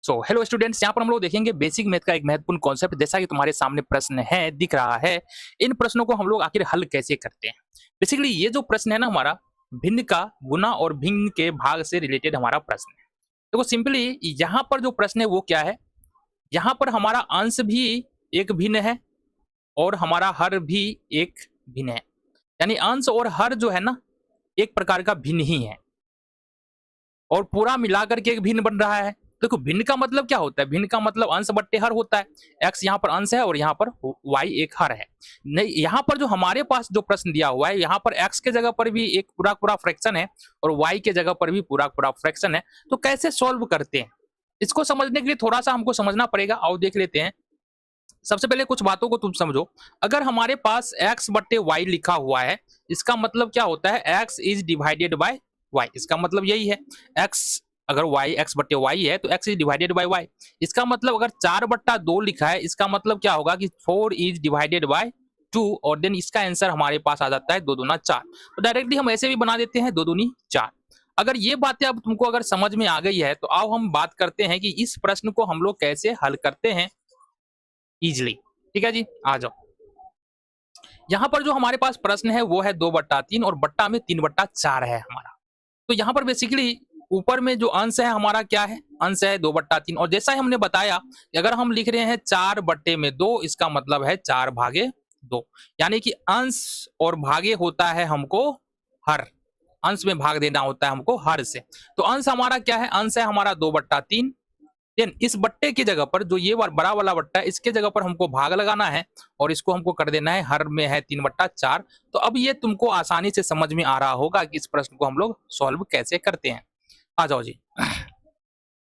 So hello students, यहाँ पर हम लोग देखेंगे बेसिक मैथ का एक महत्वपूर्ण कॉन्सेप्ट। जैसा कि तुम्हारे सामने प्रश्न है दिख रहा है, इन प्रश्नों को हम लोग आखिर हल कैसे करते हैं। बेसिकली ये जो प्रश्न है ना हमारा, भिन्न का गुना और भिन्न के भाग से रिलेटेड हमारा प्रश्न है। देखो सिंपली यहाँ पर जो प्रश्न है वो क्या है, यहाँ पर हमारा अंश भी एक भिन्न है और हमारा हर भी एक भिन्न है। यानी अंश और हर जो है ना एक प्रकार का भिन्न ही है और पूरा मिलाकर के एक भिन्न बन रहा है। देखो भिन्न का मतलब क्या होता है, भिन्न का मतलब अंश बट्टे हर होता है। एक्स यहाँ पर अंश है और यहाँ पर वाई एक हर है। नहीं, यहाँ पर जो हमारे पास जो प्रश्न दिया हुआ है, यहाँ पर एक्स के जगह पर भी एक पूरा पूरा फ्रैक्शन है और वाई के जगह पर भी पूरा पूरा फ्रैक्शन है। तो कैसे सॉल्व करते हैं, इसको समझने के लिए थोड़ा सा हमको समझना पड़ेगा। आओ देख लेते हैं। सबसे पहले कुछ बातों को तुम समझो। अगर हमारे पास एक्स बट्टे वाई लिखा हुआ है, इसका मतलब क्या होता है, x is divided by y. इसका मतलब यही है, एक्स अगर वाई एक्स बट्टे वाई है तो x is divided by y. इसका मतलब अगर 4/2 लिखा है, इसका मतलब क्या होगा कि 4 इज डिवाइडेड बाय 2 और देन इसका आंसर हमारे पास आ जाता है 2 दूना 4। तो डायरेक्टली हम ऐसे भी बना देते हैं 2 दूनी 4। अगर ये बातें अब तुमको अगर समझ में आ गई है तो आओ हम बात करते हैं कि इस प्रश्न को हम लोग कैसे हल करते हैं इजिली। ठीक है जी, आ जाओ। यहाँ पर जो हमारे पास प्रश्न है वो है 2/3 और बट्टा में 3/4 है हमारा। तो यहाँ पर बेसिकली ऊपर में जो अंश है हमारा क्या है, अंश है 2/3। और जैसा ही हमने बताया कि अगर हम लिख रहे हैं 4/2, इसका मतलब है 4/2। यानी कि अंश और भागे होता है हमको हर, अंश में भाग देना होता है हमको हर से। तो अंश हमारा क्या है, अंश है हमारा 2/3। देन इस बट्टे की जगह पर जो ये बड़ा वाला बट्टा है, इसके जगह पर हमको भाग लगाना है और इसको हमको कर देना है हर में है 3/4। तो अब ये तुमको आसानी से समझ में आ रहा होगा कि इस प्रश्न को हम लोग सॉल्व कैसे करते हैं। आ जाओ जी।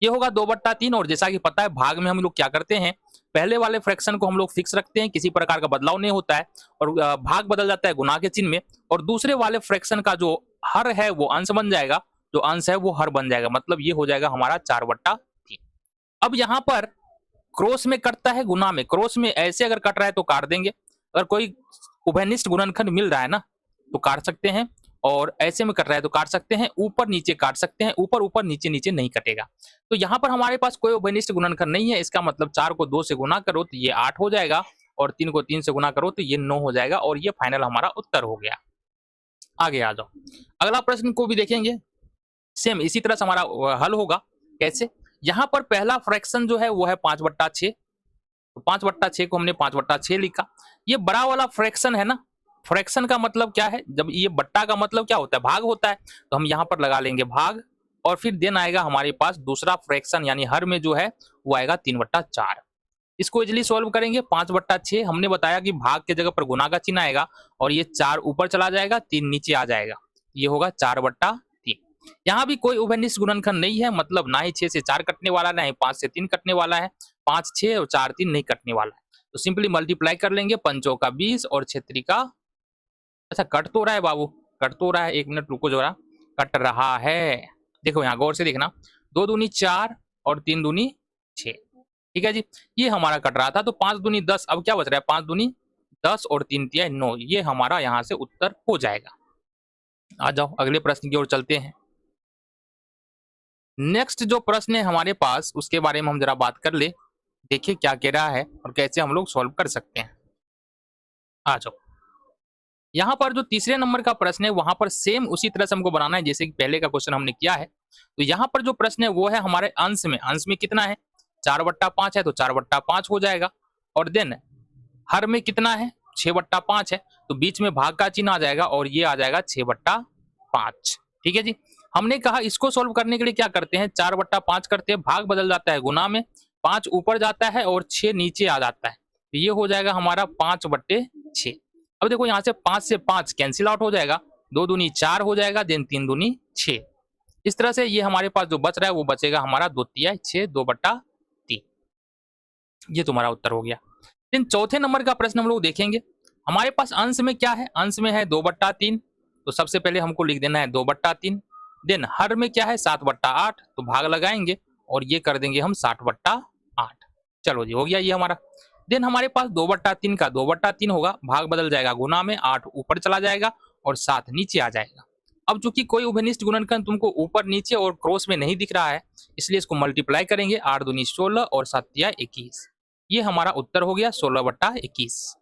ये होगा 2/3 और जैसा कि पता है भाग में हम लोग क्या करते हैं, पहले वाले फ्रैक्शन को हम लोग फिक्स रखते हैं, किसी प्रकार का बदलाव नहीं होता है और भाग बदल जाता है गुना के चिन्ह में। और दूसरे वाले फ्रैक्शन का जो हर है वो अंश बन जाएगा, जो अंश है वो हर बन जाएगा। मतलब ये हो जाएगा हमारा 4/3। अब यहाँ पर क्रॉस में कटता है गुना में, क्रॉस में ऐसे अगर कट रहा है तो काट देंगे। अगर कोई उभयनिष्ठ गुणनखंड मिल रहा है ना तो काट सकते हैं, और ऐसे में कट रहा है तो काट सकते हैं, ऊपर नीचे काट सकते हैं, ऊपर ऊपर नीचे नीचे नहीं कटेगा। तो यहाँ पर हमारे पास कोई उभयनिष्ठ गुणनखंड नहीं है। इसका मतलब 4 को 2 से गुना करो तो ये 8 हो जाएगा और 3 को 3 से गुना करो तो ये 9 हो जाएगा और ये फाइनल हमारा उत्तर हो गया। आगे आ जाओ, अगला प्रश्न को भी देखेंगे। सेम इसी तरह से हमारा हल होगा। कैसे, यहाँ पर पहला फ्रैक्शन जो है वो है 5/6। तो 5/6 को हमने 5/6 लिखा। ये बड़ा वाला फ्रैक्शन है ना, फ्रैक्शन का मतलब क्या है, जब ये बट्टा का मतलब क्या होता है, भाग होता है। तो हम यहाँ पर लगा लेंगे भाग और फिर देन आएगा हमारे पास दूसरा फ्रैक्शन यानी हर में जो है वो आएगा 3/4। इसको इजिली सॉल्व करेंगे। 5/6 हमने बताया कि भाग के जगह पर गुना का चिन्ह आएगा और ये 4 ऊपर चला जाएगा, 3 नीचे आ जाएगा, ये होगा 4/3। यहाँ भी कोई उभयनिष्ठ गुणनखंड नहीं है, मतलब ना ही 6 से 4 कटने वाला, ना ही 5 से 3 कटने वाला है, 5 6 और 4 3 नहीं कटने वाला है। तो सिंपली मल्टीप्लाई कर लेंगे, 5 का 20 और 6 का, अच्छा कट तो रहा है बाबू, कट तो रहा है, 1 मिनट रुको जरा, कट रहा है। देखो यहाँ गौर से देखना, 2 दूनी 4 और 3 दूनी 6। ठीक है जी, ये हमारा कट रहा था। तो 5 दूनी 10, अब क्या बच रहा है, 5 दूनी 10 और 3 तिया 9, ये हमारा यहाँ से उत्तर हो जाएगा। आ जाओ अगले प्रश्न की ओर चलते हैं। नेक्स्ट जो प्रश्न है हमारे पास उसके बारे में हम जरा बात कर ले, देखिए क्या कह रहा है और कैसे हम लोग सॉल्व कर सकते हैं। आ जाओ, यहाँ पर जो तीसरे नंबर का प्रश्न है वहां पर सेम उसी तरह से हमको बनाना है जैसे कि पहले का क्वेश्चन हमने किया है। तो यहाँ पर जो प्रश्न है वो है हमारे अंश में, अंश में कितना है, 4/5 है तो 4/5 हो जाएगा। और देन हर में कितना है, 6/5 है, तो बीच में भाग का चिन्ह आ जाएगा और ये आ जाएगा 6/5। ठीक है जी, हमने कहा इसको सोल्व करने के लिए क्या करते हैं, 4/5 करते हैं, भाग बदल जाता है गुना में, 5 ऊपर जाता है और 6 नीचे आ जाता है, तो ये हो जाएगा हमारा 5/6। अब देखो यहाँ से 5 से 5 कैंसिल आउट हो जाएगा, 2 दूनी 4 हो जाएगा, देन 3 दूनी 6। इस तरह से ये हमारे पास जो बच रहा है वो बचेगा हमारा 2 तिया 6, 2/3। ये तुम्हारा उत्तर हो गया। देन चौथे नंबर का प्रश्न हम लोग देखेंगे। हमारे पास अंश में क्या है, अंश में है 2/3, तो सबसे पहले हमको लिख देना है 2/3। देन हर में क्या है 7/8, तो भाग लगाएंगे और ये कर देंगे हम 7/8। चलो जी, हो गया ये हमारा। देन हमारे पास 2/3 का 2/3 होगा, भाग बदल जाएगा गुना में, 8 ऊपर चला जाएगा और 7 नीचे आ जाएगा। अब चूंकि कोई उभयनिष्ठ गुणनखंड तुमको ऊपर नीचे और क्रॉस में नहीं दिख रहा है, इसलिए इसको मल्टीप्लाई करेंगे, 8 दूनी 16 और 7 तिया 21। ये हमारा उत्तर हो गया 16/21।